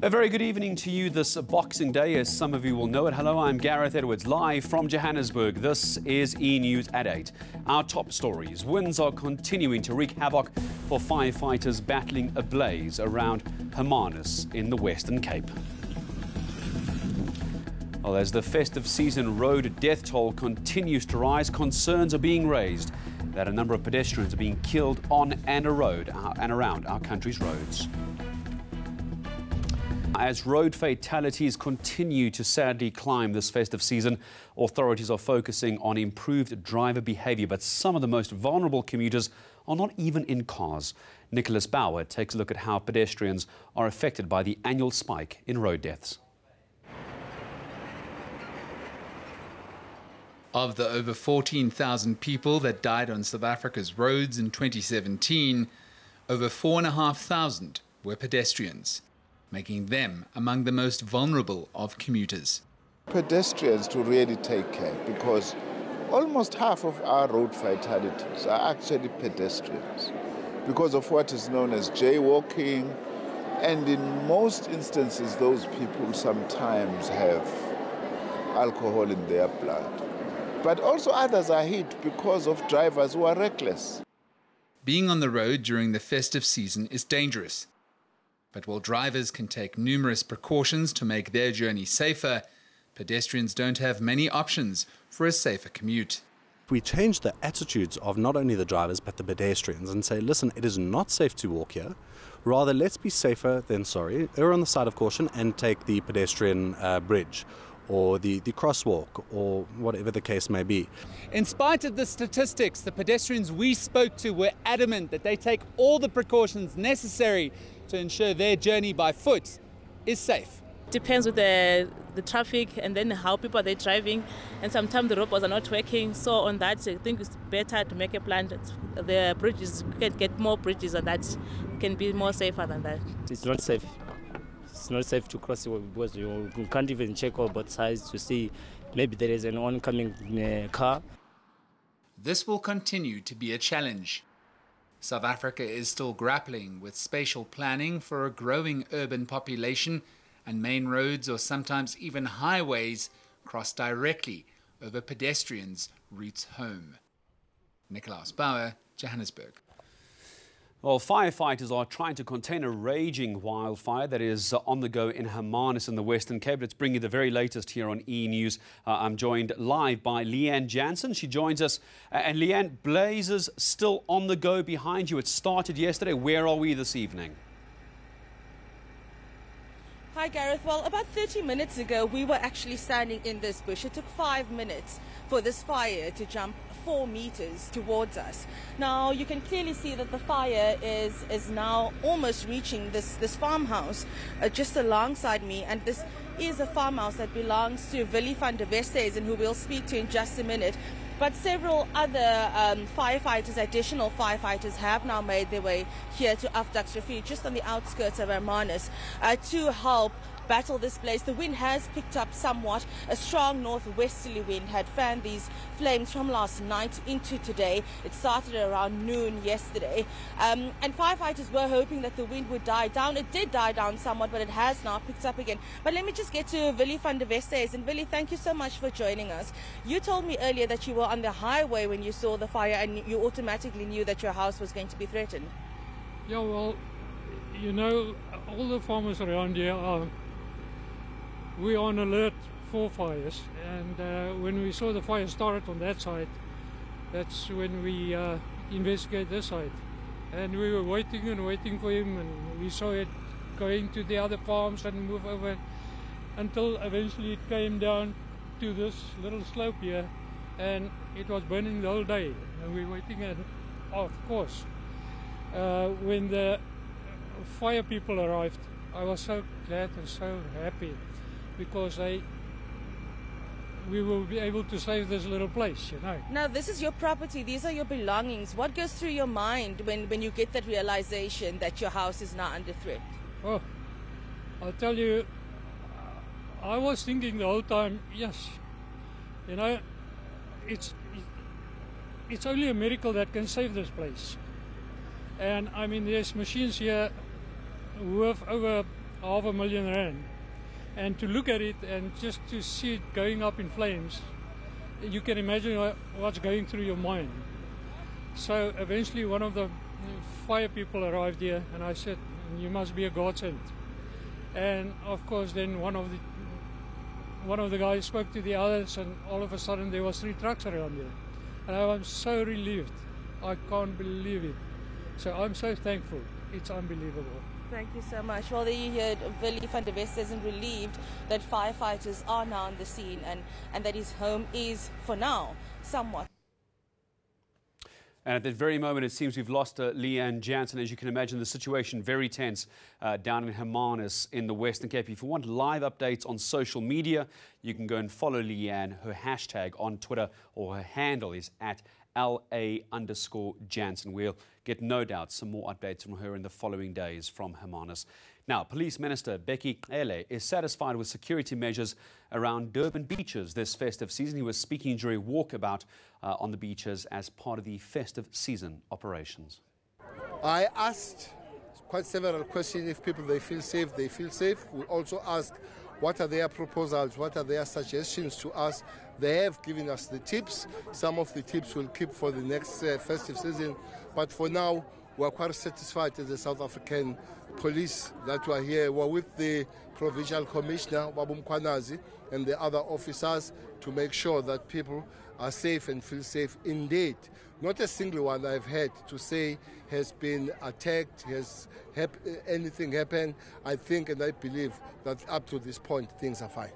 A very good evening to you this Boxing Day, as some of you will know it. Hello, I'm Gareth Edwards, live from Johannesburg. This is eNews at 8. Our top stories. Winds are continuing to wreak havoc for firefighters battling a blaze around Hermanus in the Western Cape. Well, as the festive season road death toll continues to rise, concerns are being raised that a number of pedestrians are being killed on and around our country's roads. As road fatalities continue to sadly climb this festive season, authorities are focusing on improved driver behaviour, but some of the most vulnerable commuters are not even in cars. Nicholas Bauer takes a look at how pedestrians are affected by the annual spike in road deaths. Of the over 14,000 people that died on South Africa's roads in 2017, over 4,500 were pedestrians, making them among the most vulnerable of commuters. Pedestrians to really take care, because almost half of our road fatalities are actually pedestrians because of what is known as jaywalking, and in most instances those people sometimes have alcohol in their blood. But also others are hit because of drivers who are reckless. Being on the road during the festive season is dangerous. But while drivers can take numerous precautions to make their journey safer, pedestrians don't have many options for a safer commute. We change the attitudes of not only the drivers but the pedestrians and say, listen, it is not safe to walk here. Rather, let's be safer than sorry. Err on the side of caution and take the pedestrian bridge or the crosswalk, or whatever the case may be. In spite of the statistics, the pedestrians we spoke to were adamant that they take all the precautions necessary to ensure their journey by foot is safe. Depends with the traffic and then how people are driving, and sometimes the robots are not working. So on that, I think it's better to make a plan that the bridges, you can get more bridges, and that can be more safer than that. It's not safe. It's not safe to cross because you can't even check all both sides to see maybe there is an oncoming car. This will continue to be a challenge. South Africa is still grappling with spatial planning for a growing urban population, and main roads or sometimes even highways cross directly over pedestrians' routes home. Nicholas Bauer, Johannesburg. Well, firefighters are trying to contain a raging wildfire that is on the go in Hermanus in the Western Cape. Let's bring you the very latest here on eNews. I'm joined live by Leanne Jansen. She joins us. And Leanne, blazes still on the go behind you. It started yesterday. Where are we this evening? Hi Gareth, well about 30 minutes ago we were actually standing in this bush. It took 5 minutes for this fire to jump 4 meters towards us. Now you can clearly see that the fire is now almost reaching this farmhouse just alongside me, and this is a farmhouse that belongs to Willie van der Westhuizen, and who we'll speak to in just a minute. But several other firefighters, additional firefighters, have now made their way here to Afdak's Refuge, just on the outskirts of Hermanus, to help battle this blaze. The wind has picked up somewhat. A strong northwesterly wind had fanned these flames from last night into today. It started around noon yesterday. And firefighters were hoping that the wind would die down. It did die down somewhat, but it has now picked up again. But let me just get to Willie van der Westhuizen. And Willie, thank you so much for joining us. You told me earlier that you were on the highway when you saw the fire, and you automatically knew that your house was going to be threatened. Yeah, well, you know, all the farmers around here we're on alert for fires, and when we saw the fire started on that side, that's when we investigate this side. And we were waiting and waiting for him, and we saw it going to the other farms and move over until eventually it came down to this little slope here, and it was burning the whole day. And we were waiting, and of course, when the fire people arrived, I was so glad and so happy, because we will be able to save this little place, you know. Now, this is your property, these are your belongings. What goes through your mind when you get that realization that your house is now under threat? Oh, I'll tell you, I was thinking the whole time, yes, you know, it's only a miracle that can save this place. And I mean, there's machines here worth over 500,000 rand. And to look at it and just to see it going up in flames, you can imagine what's going through your mind. So eventually one of the fire people arrived here, and I said, you must be a godsend. And of course then one of the guys spoke to the others, and all of a sudden there was 3 trucks around here. And I was so relieved. I can't believe it. So I'm so thankful. It's unbelievable. Thank you so much. Well, there you heard Willie van der West isn't relieved that firefighters are now on the scene and that his home is, for now, somewhat. And at that very moment, it seems we've lost Leanne Jansen. As you can imagine, the situation very tense down in Hermanus in the Western Cape. If you want live updates on social media, you can go and follow Leanne. Her hashtag on Twitter, or her handle, is at @LA_Jansen. We'll get no doubt some more updates from her in the following days from Hermanus. Now, Police Minister Becky Cele is satisfied with security measures around Durban beaches this festive season. He was speaking during a walkabout on the beaches as part of the festive season operations. I asked quite several questions. If people they feel safe, they feel safe. We also ask what are their proposals, what are their suggestions to us. They have given us the tips. Some of the tips we'll keep for the next festive season. But for now, we're quite satisfied as the South African police that were here. We're with the Provincial Commissioner, Babu Mkwanazi, and the other officers to make sure that people are safe and feel safe indeed. Not a single one I've had to say has been attacked, has anything happened. I think and I believe that up to this point things are fine.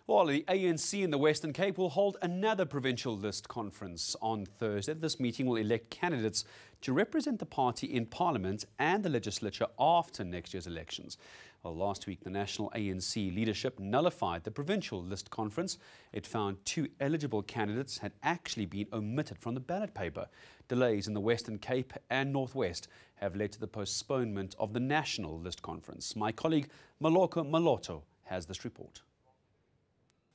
Well, the ANC in the Western Cape will hold another provincial list conference on Thursday. This meeting will elect candidates to represent the party in Parliament and the legislature after next year's elections. Well, last week, the national ANC leadership nullified the provincial list conference. It found 2 eligible candidates had actually been omitted from the ballot paper. Delays in the Western Cape and Northwest have led to the postponement of the national list conference. My colleague Maloko Maloto has this report.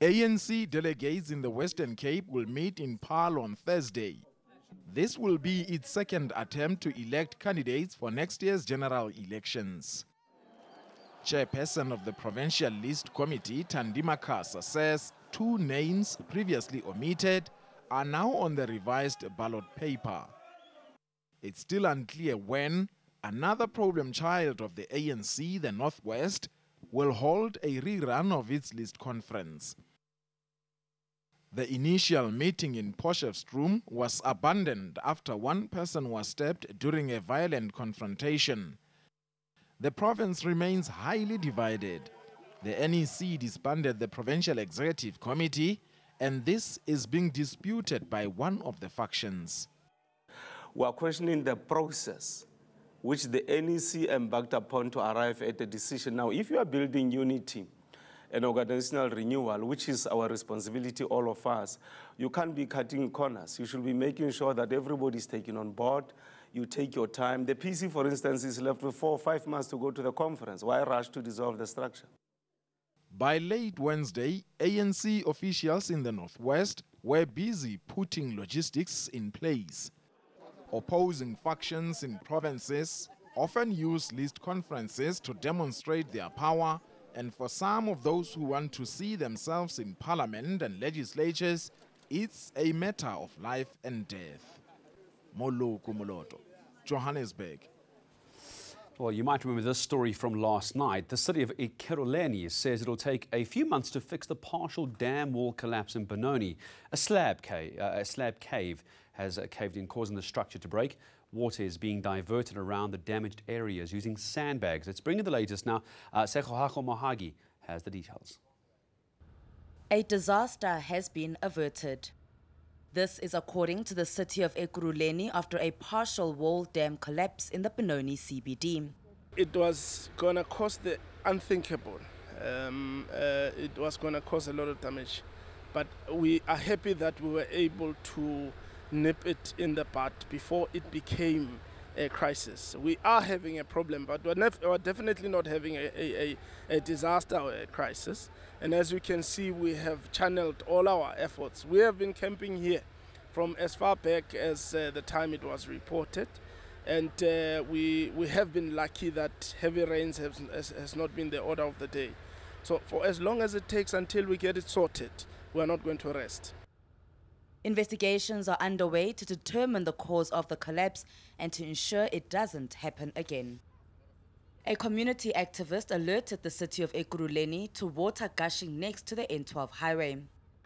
ANC delegates in the Western Cape will meet in Paarl on Thursday. This will be its second attempt to elect candidates for next year's general elections. Chairperson of the Provincial List Committee, Tandima Kasa, says 2 names previously omitted are now on the revised ballot paper. It's still unclear when another problem child of the ANC, the Northwest, will hold a rerun of its list conference. The initial meeting in Potchefstroom was abandoned after 1 person was stabbed during a violent confrontation. The province remains highly divided. The NEC disbanded the Provincial Executive Committee, and this is being disputed by one of the factions. We are questioning the process which the NEC embarked upon to arrive at a decision. Now, if you are building unity and organizational renewal, which is our responsibility, all of us, you can't be cutting corners. You should be making sure that everybody is taken on board. You take your time. The PC, for instance, is left with 4 or 5 months to go to the conference. Why rush to dissolve the structure? By late Wednesday, ANC officials in the Northwest were busy putting logistics in place. Opposing factions in provinces often use list conferences to demonstrate their power, and for some of those who want to see themselves in parliament and legislatures, it's a matter of life and death. Moloko Moloto, Johannesburg. Well, you might remember this story from last night. The city of Ekurhuleni says it'll take a few months to fix the partial dam wall collapse in Benoni. A slab cave has caved in, causing the structure to break. Water is being diverted around the damaged areas using sandbags. Let's bring you the latest now. Sekhohako Mohagi has the details. A disaster has been averted. This is according to the city of Ekurhuleni after a partial wall dam collapse in the Benoni CBD. It was going to cause the unthinkable. It was going to cause a lot of damage. But we are happy that we were able to nip it in the bud before it became a crisis. We are having a problem, but we're definitely not having a disaster or a crisis. And as you can see, we have channeled all our efforts. We have been camping here from as far back as the time it was reported. And we have been lucky that heavy rains has not been the order of the day. So for as long as it takes until we get it sorted, we are not going to rest. Investigations are underway to determine the cause of the collapse and to ensure it doesn't happen again. A community activist alerted the city of Ekurhuleni to water gushing next to the N12 highway.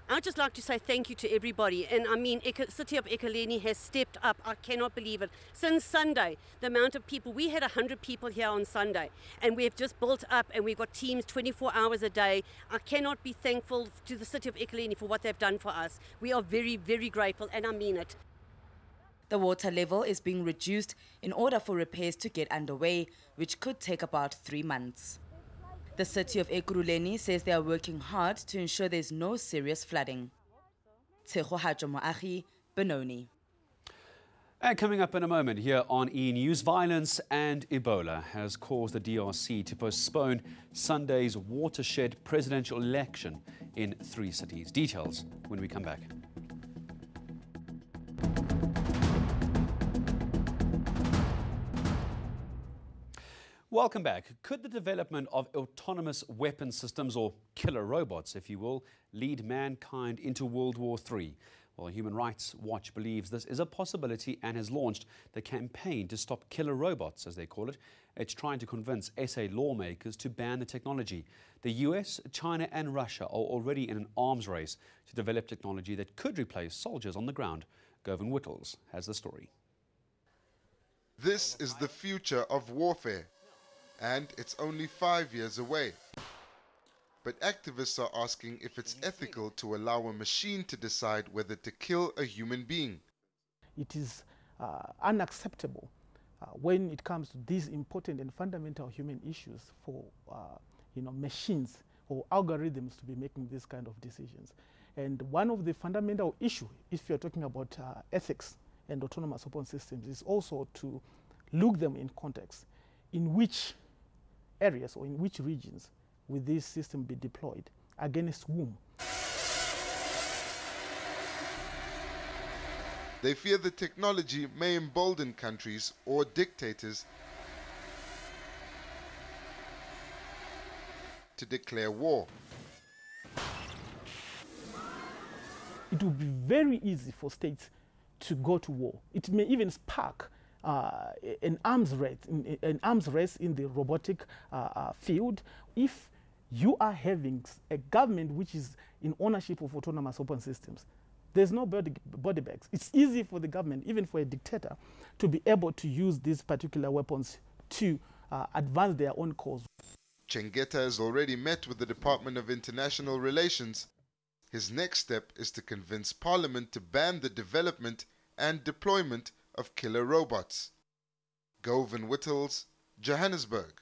I'd just like to say thank you to everybody. And I mean, City of Ekurhuleni has stepped up. I cannot believe it. Since Sunday, the amount of people, we had 100 people here on Sunday, and we have just built up and we've got teams 24 hours a day. I cannot be thankful to the City of Ekurhuleni for what they've done for us. We are very, very grateful, and I mean it. The water level is being reduced in order for repairs to get underway, which could take about 3 months. The city of Ekurhuleni says they are working hard to ensure there's no serious flooding. Benoni. And coming up in a moment here on eNews, violence and Ebola has caused the DRC to postpone Sunday's watershed presidential election in 3 cities. Details when we come back. Welcome back. Could the development of autonomous weapon systems, or killer robots, if you will, lead mankind into World War III? Well, Human Rights Watch believes this is a possibility and has launched the campaign to stop killer robots, as they call it. It's trying to convince SA lawmakers to ban the technology. The US, China and Russia are already in an arms race to develop technology that could replace soldiers on the ground. Govan Whittles has the story. This is the future of warfare, and it's only 5 years away. But activists are asking if it's ethical to allow a machine to decide whether to kill a human being. It is unacceptable when it comes to these important and fundamental human issues for machines or algorithms to be making these kind of decisions. And one of the fundamental issues, if you're talking about ethics and autonomous weapon systems, is also to look them in context. In which areas or in which regions will this system be deployed, against whom? They fear the technology may embolden countries or dictators to declare war. It will be very easy for states to go to war. It may even spark an arms race in the robotic field. If you are having a government which is in ownership of autonomous weapon systems, there's no body bags. It's easy for the government, even for a dictator, to be able to use these particular weapons to advance their own cause. Chengeta has already met with the Department of International Relations. His next step is to convince Parliament to ban the development and deployment of killer robots. Govan Whittles, Johannesburg.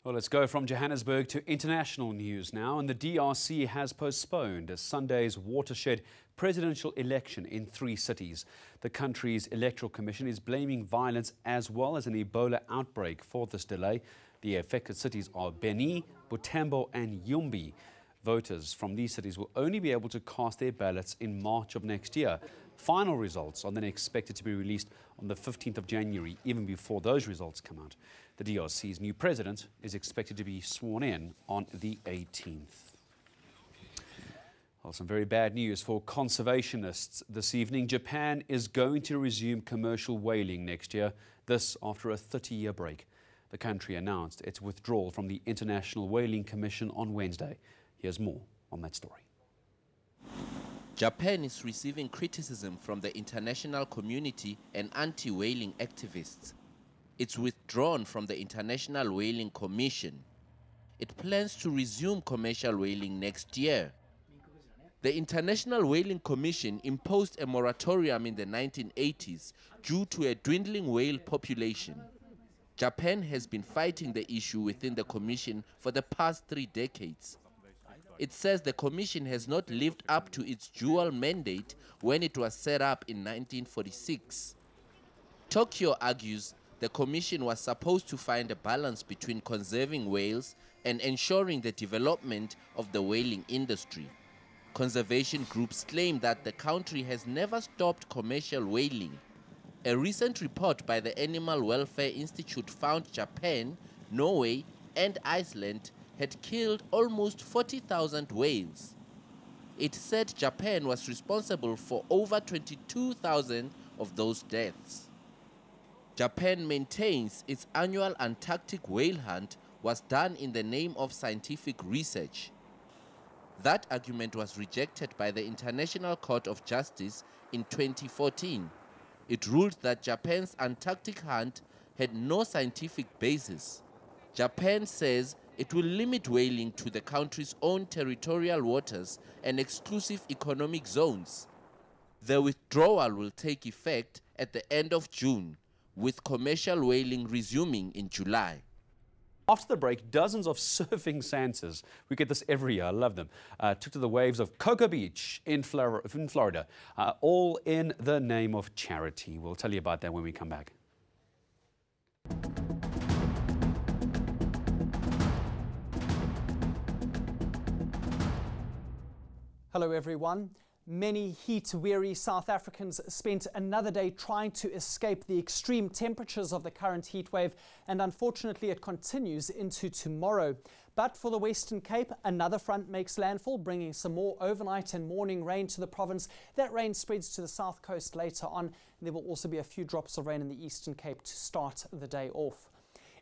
Well, let's go from Johannesburg to international news now. And the DRC has postponed Sunday's watershed presidential election in 3 cities. The country's electoral commission is blaming violence as well as an Ebola outbreak for this delay. The affected cities are Beni, Butembo and Yumbi. Voters from these cities will only be able to cast their ballots in March of next year. Final results are then expected to be released on the 15th of January, even before those results come out. The DRC's new president is expected to be sworn in on the 18th. Well, some very bad news for conservationists this evening. Japan is going to resume commercial whaling next year, this after a 30-year break. The country announced its withdrawal from the International Whaling Commission on Wednesday. Here's more on that story. Japan is receiving criticism from the international community and anti-whaling activists. It's withdrawn from the International Whaling Commission. It plans to resume commercial whaling next year. The International Whaling Commission imposed a moratorium in the 1980s due to a dwindling whale population. Japan has been fighting the issue within the commission for the past 3 decades. It says the commission has not lived up to its dual mandate when it was set up in 1946. Tokyo argues the commission was supposed to find a balance between conserving whales and ensuring the development of the whaling industry. Conservation groups claim that the country has never stopped commercial whaling. A recent report by the Animal Welfare Institute found Japan, Norway, and Iceland had killed almost 40,000 whales. It said Japan was responsible for over 22,000 of those deaths. Japan maintains its annual Antarctic whale hunt was done in the name of scientific research. That argument was rejected by the International Court of Justice in 2014. It ruled that Japan's Antarctic hunt had no scientific basis. Japan says it will limit whaling to the country's own territorial waters and exclusive economic zones. The withdrawal will take effect at the end of June, with commercial whaling resuming in July. After the break, dozens of surfing Santas, we get this every year, I love them, took to the waves of Cocoa Beach in Florida, all in the name of charity. We'll tell you about that when we come back. Hello everyone. Many heat-weary South Africans spent another day trying to escape the extreme temperatures of the current heatwave, and unfortunately it continues into tomorrow. But for the Western Cape, another front makes landfall, bringing some more overnight and morning rain to the province. That rain spreads to the south coast later on. There will also be a few drops of rain in the Eastern Cape to start the day off.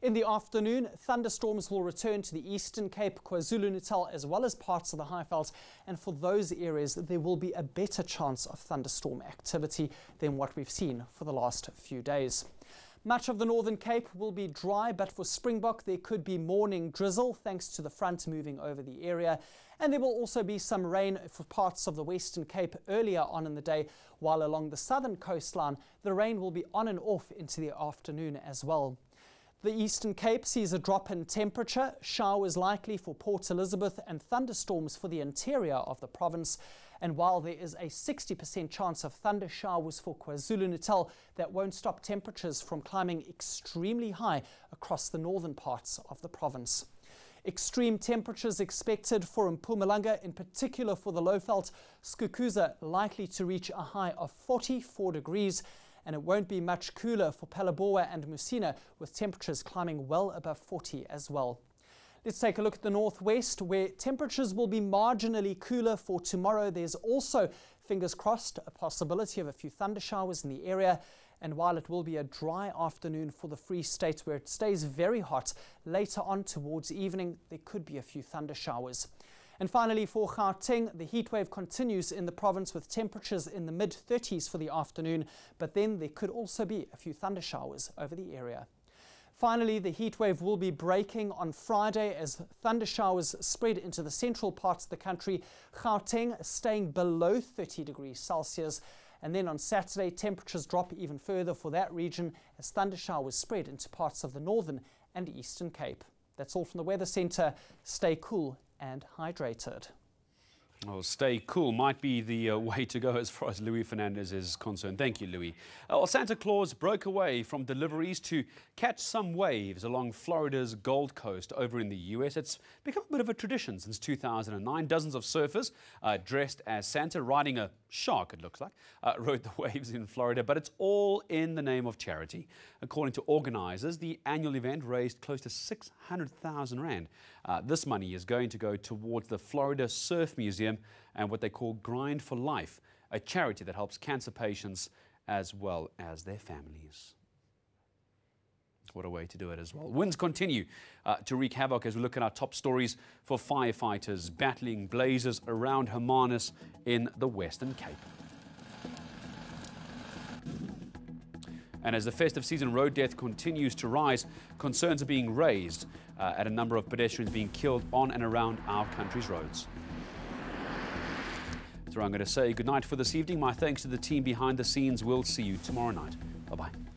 In the afternoon, thunderstorms will return to the Eastern Cape, KwaZulu-Natal, as well as parts of the Highveld. And for those areas, there will be a better chance of thunderstorm activity than what we've seen for the last few days. Much of the Northern Cape will be dry, but for Springbok, there could be morning drizzle thanks to the front moving over the area. And there will also be some rain for parts of the Western Cape earlier on in the day, while along the southern coastline, the rain will be on and off into the afternoon as well. The Eastern Cape sees a drop in temperature, showers likely for Port Elizabeth and thunderstorms for the interior of the province. And while there is a 60% chance of thunder showers for KwaZulu-Natal, that won't stop temperatures from climbing extremely high across the northern parts of the province. Extreme temperatures expected for Mpumalanga, in particular for the Lowveld, Skukuza likely to reach a high of 44 degrees. And it won't be much cooler for Phalaborwa and Musina, with temperatures climbing well above 40 as well. Let's take a look at the northwest, where temperatures will be marginally cooler for tomorrow. There's also, fingers crossed, a possibility of a few thunder showers in the area. And while it will be a dry afternoon for the Free State, where it stays very hot, later on towards evening, there could be a few thunder showers. And finally, for Gauteng, the heatwave continues in the province with temperatures in the mid-30s for the afternoon, but then there could also be a few thunder showers over the area. Finally, the heatwave will be breaking on Friday as thunder showers spread into the central parts of the country, Gauteng staying below 30 degrees Celsius. And then on Saturday, temperatures drop even further for that region as thunder showers spread into parts of the northern and eastern Cape. That's all from the Weather Centre. Stay cool and hydrated. Well, stay cool might be the way to go as far as Louis Fernandez is concerned. Thank you, Louis. Well, Santa Claus broke away from deliveries to catch some waves along Florida's Gold Coast over in the US. It's become a bit of a tradition since 2009. Dozens of surfers dressed as Santa, riding a shark, it looks like, rode the waves in Florida. But it's all in the name of charity. According to organizers, the annual event raised close to 600,000 Rand. This money is going to go towards the Florida Surf Museum and what they call Grind for Life, a charity that helps cancer patients as well as their families. What a way to do it as well. Winds continue to wreak havoc as we look at our top stories for firefighters battling blazes around Hermanus in the Western Cape. And as the festive season road death continues to rise, concerns are being raised at a number of pedestrians being killed on and around our country's roads. So I'm going to say goodnight for this evening. My thanks to the team behind the scenes. We'll see you tomorrow night. Bye-bye.